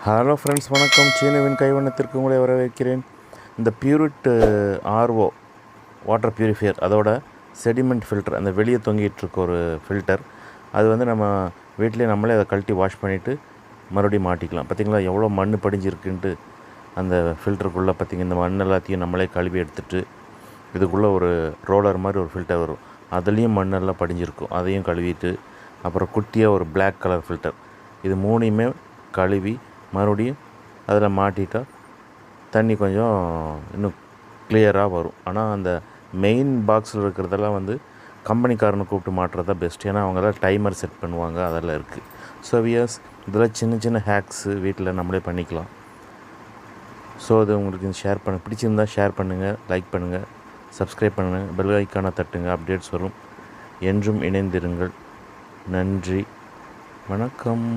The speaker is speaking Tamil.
ஹலோ ஃப்ரெண்ட்ஸ், வணக்கம். சீனுவின் கைவண்ணத்திற்கு உங்களை வரவேற்கிறேன். இந்த பியூரிட் ஆர்ஓ வாட்டர் பியூரிஃபையர், அதோட செடிமெண்ட் ஃபில்டர், அந்த வெளியே தொங்கிட்டு ஒரு ஃபில்டர், அது வந்து நம்ம வீட்டிலே நம்மளே அதை கழட்டி வாஷ் பண்ணிவிட்டு மறுபடியும் மாட்டிக்கலாம். பார்த்திங்களா எவ்வளோ மண் படிஞ்சிருக்குன்ட்டு. அந்த ஃபில்டருக்குள்ளே பார்த்திங்க, இந்த மண் எல்லாத்தையும் நம்மளே கழுவி எடுத்துகிட்டு இதுக்குள்ளே ஒரு ரோலர் மாதிரி ஒரு ஃபில்டர் வரும், அதுலேயும் மண்ணெல்லாம் படிஞ்சிருக்கும், அதையும் கழுவிட்டு அப்புறம் குட்டியாக ஒரு பிளாக் கலர் ஃபில்டர், இது மூணையுமே கழுவி மறுபடியும் அதில் மாட்டிட்டால் தண்ணி கொஞ்சம் இன்னும் கிளியராக வரும். ஆனால் அந்த மெயின் பாக்ஸில் இருக்கிறதெல்லாம் வந்து கம்பெனிக்காரனை கூப்பிட்டு மாட்டுறதா பெஸ்ட். ஏன்னா அவங்களாம் டைமர் செட் பண்ணுவாங்க, அதெல்லாம் இருக்குது. ஸோ வியர்ஸ், இதெல்லாம் சின்ன சின்ன ஹேக்ஸு வீட்டில் நம்மளே பண்ணிக்கலாம். ஸோ அது உங்களுக்கு ஷேர் பிடிச்சிருந்தால் ஷேர் பண்ணுங்கள், லைக் பண்ணுங்கள், சப்ஸ்கிரைப் பண்ணுங்கள், பெல் ஐக்கானை தட்டுங்க, அப்டேட்ஸ் வரும். என்றும் இணைந்திருங்கள். நன்றி, வணக்கம்.